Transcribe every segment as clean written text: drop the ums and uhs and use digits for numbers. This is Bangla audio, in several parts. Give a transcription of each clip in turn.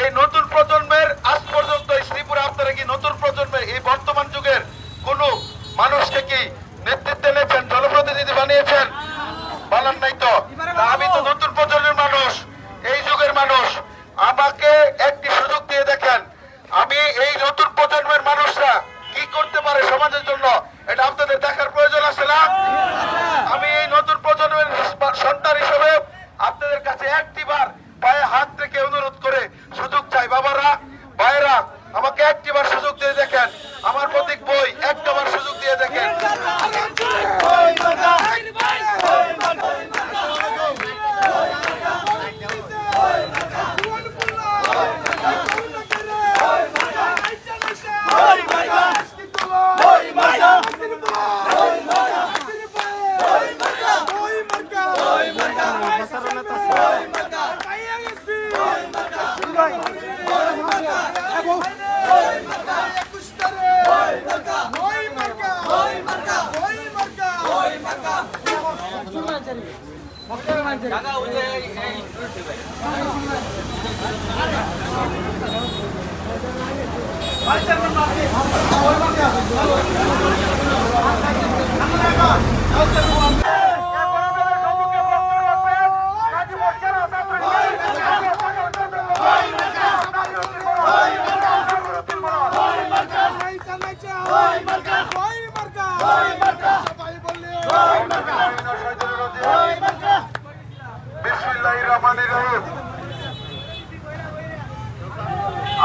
এই নতুন প্রজন্মের আজ পর্যন্ত শ্রীপুরে আপনারা কি নতুন প্রজন্মের এই বর্তমান যুগের কোন মানুষকে কি নেতৃত্বে এনেছেন, জনপ্রতিনিধি বানিয়েছেন? বানান নাই তো। আমি তো নতুন প্রজন্মের মানুষ, এই যুগের মানুষ। আমাকে একটি সুযোগ দিয়ে দেখেন, আমি এই নতুন প্রজন্মের মানুষরা কি করতে পারে সমাজের জন্য, এটা আপনাদের দেখার প্রয়োজন আছে না? আমি এই নতুন প্রজন্মের সন্তান হিসেবে আপনাদের কাছে একটিবার পায়ে হাত রেখে অনুরোধ করে সুযোগ চাই। বাবারা, ভাইয়েরা, আমাকে একটিবার সুযোগ দিয়ে দেখেন, আমার প্রতীক বই একটাবার সুযোগ দিয়ে দেখেন।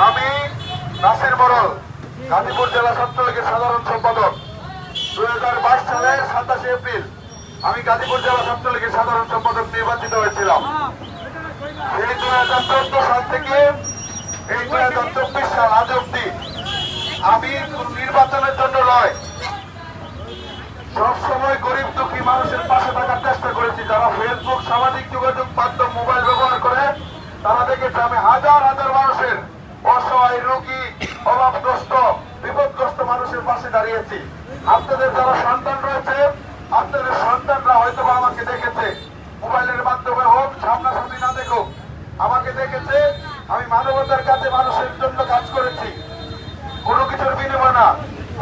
আমি নাসির মোড়ল, গাজীপুর জেলা ছাত্রলীগের সাধারণ সম্পাদক। 2022 সালের 27 এপ্রিল আমি গাজীপুর জেলা ছাত্রলীগের সাধারণ সম্পাদক নির্বাচিত হয়েছিলাম। এই 2014 সাল থেকে এই 2024 সাল আজ অব্দি আমি নির্বাচনের জন্য নয়, সবসময় গরিব দুঃখী মানুষের পাশে থাকার চেষ্টা করেছি। যারা ফেসবুক, সামাজিক যোগাযোগ মাধ্যম, মোবাইল ব্যবহার করে তারা দেখেছে আমি হাজার হাজার মানুষের অসহায়, রোগী, অভাবগ্রস্ত, বিপদগ্রস্ত মানুষের পাশে দাঁড়িয়েছি। আপনাদের যারা সন্তান রয়েছে, আপনাদের সন্তানরা হয়তো আমাকে দেখেছে, মোবাইলের মাধ্যমে হোক, সামনাসামনি না দেখুক, আমাকে দেখেছে আমি মানবতার কাছে মানুষের জন্য কাজ করেছি, কোনো কিছুর বিনিময় না।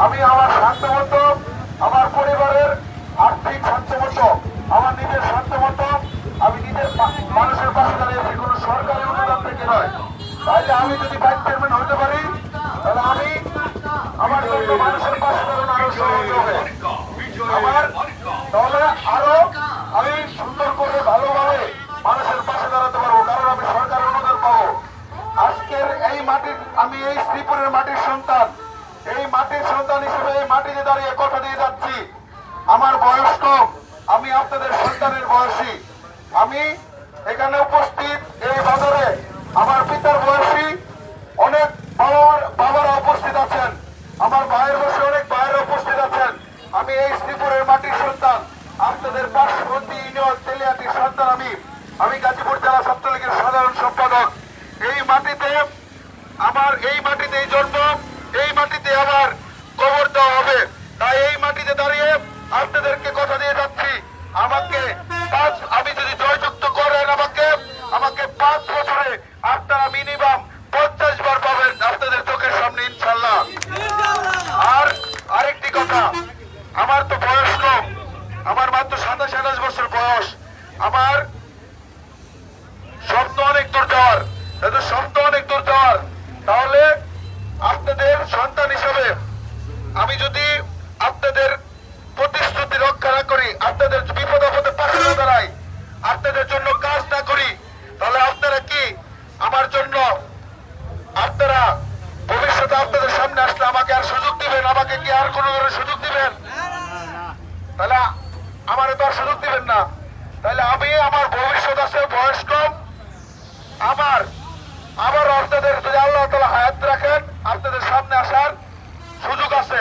আমি আমার সাধ্যমতো, আমার পরিবারের আর্থিক সাধ্যমতো, আমার নিজের সাধ্যমতো আমি নিজের মানুষের পাশে দাঁড়িয়েছি, কোনো সরকারি অনুদান থেকে নয়। তাইলে আমি যদি ভাইস চেয়ারম্যান হতে পারি, তাহলে আমি আমার জন্য মানুষের পাশে দাঁড়ানো আরো সহজ হবে আমার, তাহলে আরো আমি সুন্দর করে ভালোভাবে মানুষের পাশে দাঁড়াতে পারবো, কারণ আমি সরকারের অনুদান পাবো। আজকের এই মাটির, আমি এই শ্রীপুরের মাটির সন্তান, এই মাটির সন্তান হিসেবে এই মাটিতে দাঁড়িয়ে কথা দিয়ে যাচ্ছি। আমার বয়স কম, আমি আপনাদের সন্তানের বয়সী। আমি এখানে উপস্থিত এই বাজারে আমার পিতার বয়সী অনেক বাবারা উপস্থিত আছেন, আমার ভাইয়ের বয়সে অনেক ভাইয়েরা উপস্থিত আছেন। আমি এই শ্রীপুরের মাটির সন্তান, আপনাদের পার্শ্ববর্তী ইউনিয়ন তেলিয়াটির সন্তান। আমি গাজীপুর জেলা ছাত্রলীগের সাধারণ সম্পাদক। এই মাটিতে আমার, এই মাটিতেই জন্ম, এই মাটিতে আবার কবর দেওয়া হবে। তাই এই মাটিতে দাঁড়িয়ে আপনাদেরকে কথা দিয়ে যাচ্ছি, আমাকে আমি যদি জয়যুক্ত করেন আমাকে 5 বছরে আপনারা মিনিমাম 50 বার পাবেন আপনাদের চোখের সামনে, ইনশাল্লাহ। আর আরেকটি কথা, আমার তো বয়স কম, আমার মাত্র 27-28 বছর বয়স। আমার স্বপ্ন অনেক দূর যাওয়ার, তাহলে আপনাদের সন্তান হিসাবে আমি যদি আপনাদের প্রতিশ্রুতি রক্ষা না করি, আপনাদের বিপদ আপদে পাশে না দাঁড়াই, আপনাদের জন্য কাজ না করি, তাহলে আপনারা কি আমার জন্য, আপনারা ভবিষ্যতে আপনাদের সামনে আসলে আমাকে আর সুযোগ দিবেন? আমাকে কি আর কোনো ধরনের সুযোগ দিবেন? তাহলে আমার তো আর সুযোগ দিবেন না। তাহলে আমি, আমার ভবিষ্যৎ আছে, বয়স কম, আমার আবার আপনাদের যদি আল্লাহ তাআলা হায়াত রাখেন, আপনাদের সামনে আসার সুযোগ আছে।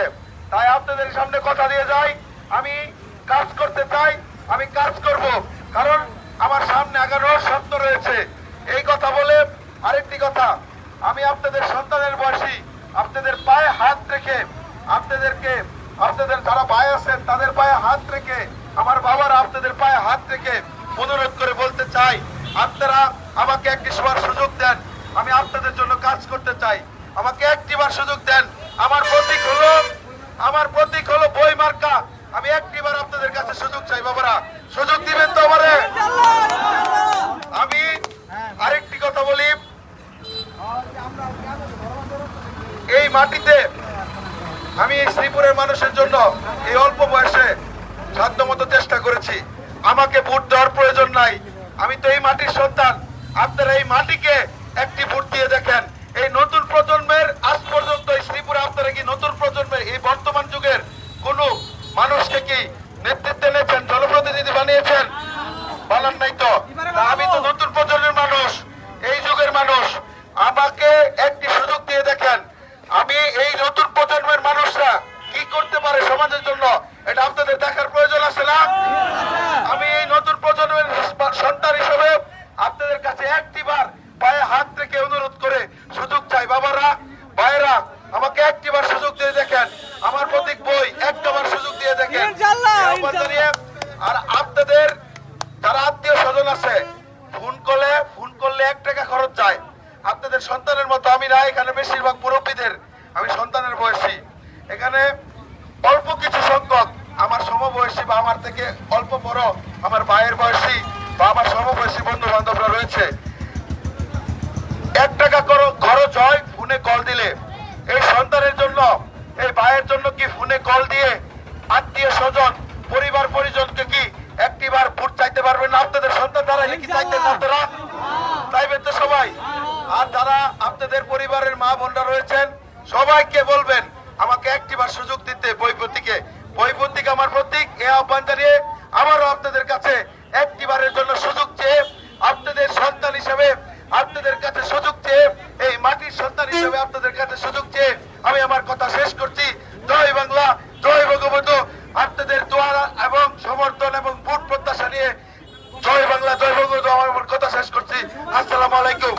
তাই আপনাদের সামনে কথা দিয়ে যাই, আমি কাজ করতে চাই, আমি কাজ করব, কারণ আমার সামনে আগানোর স্বপ্ন রয়েছে। এই কথা বলে আরেকটি কথা, আমি আপনাদের সন্তানের বয়সী, আপনাদের পায়ে হাত রেখে, আপনাদের যারা ভাই আছেন তাদের পায়ে হাত রেখে, আমার বাবারা আপনাদের পায়ে হাত রেখে অনুরোধ করে বলতে চাই, আপনারা আমাকে একটি সবার সুযোগ দেন। আমি আপনাদের জন্য কাজ করতে চাই। আমাকে একটিবার সুযোগ দেন। আমার প্রতীক হলো বই মার্কা। আমি একটিবার আপনাদের কাছে সুযোগ চাই। বাবারা সুযোগ দিবেন তো আমারে? আমি আরেকটি কথা বলি, এই মাটিতে আমি এই শ্রীপুরের মানুষের জন্য এই অল্প বয়সে সাধ্যমতো চেষ্টা করেছি। আমাকে ভোট দেওয়ার প্রয়োজন নাই, আমি তো এই মাটির সন্তান। আপনারা এই মাটিকে একটি ভোট দিয়ে দেখেন। এই নতুন প্রজন্মের আজ পর্যন্ত এই শ্রীপুরে আপনারা কি নতুন প্রজন্মের এই বর্তমান যুগের কোন মানুষকে কি নেতৃত্বে এনেছেন, জনপ্রতিনিধি বানিয়েছেন? বানান নাই তো। আমি তো নতুন প্রজন্মের মানুষ, এই যুগের মানুষ। আমাকে একটি সুযোগ দিয়ে দেখেন, আমি এই নতুন প্রজন্মের মানুষরা কি করতে পারে সমাজের জন্য, এটা আপনাদের দেখার প্রয়োজন আছে না? আমি এই নতুন প্রজন্মের সন্তান হিসেবে আপনাদের কাছে একটিবার পায়ে হাত রেখে অনুরোধ করে সুযোগ চাই। বাবারা, ভাইয়েরা, আমাকে একটিবার সুযোগ দিয়ে দেখেন। আমার প্রতীক বই একটাবার সুযোগ দিয়ে দেখেন। আর আপনাদের যারা আত্মীয় স্বজন আছে, ফোন করলে 1 টাকা খরচ যায়। আপনাদের সন্তানের মতো আমি না, এখানে বেশিরভাগ মুরব্বীদের আমি সন্তানের বয়সী। এখানে অল্প কিছু সংখ্যক আমার সমবয়সী বা আমার থেকে অল্প বড় আমার ভাইয়ের বয়সী বা আমার সমবয়সী বন্ধু বান্ধবরা রয়েছে। 1 টাকা খরচ হয় ফোনে কল দিলে। এই সন্তানের জন্য, এই ভাইয়ের জন্য কি ফোনে কল দিয়ে আত্মীয় স্বজন পরিবার পরিজনকে কি একটিবার ভোট চাইতে পারবেন না? আপনাদের সন্তান দ্বারা কি চাইতেন না আপনারা? চাইবেন তো সবাই? আর যারা আপনাদের পরিবারের মা বোনরা রয়েছেন সবাইকে বলবেন আমাকে একটিবার সুযোগ দিতে বই প্রতীক আমার প্রতীক। এ আহ্বান জানিয়ে আমারও আপনাদের কাছে একটিবারের জন্য সুযোগ চেয়ে, আপনাদের সন্তান হিসেবে আপনাদের কাছে সুযোগ চেয়ে, এই মাটির সন্তান হিসেবে আপনাদের কাছে সুযোগ চেয়ে আমি আমার কথা শেষ করছি। জয় বাংলা, জয় বঙ্গবন্ধু। আপনাদের দোয়া এবং সমর্থন এবং ভোট প্রত্যাশা নিয়ে জয় বাংলা, জয় বঙ্গবন্ধু। আমার কথা শেষ করছি। আসসালামু আলাইকুম।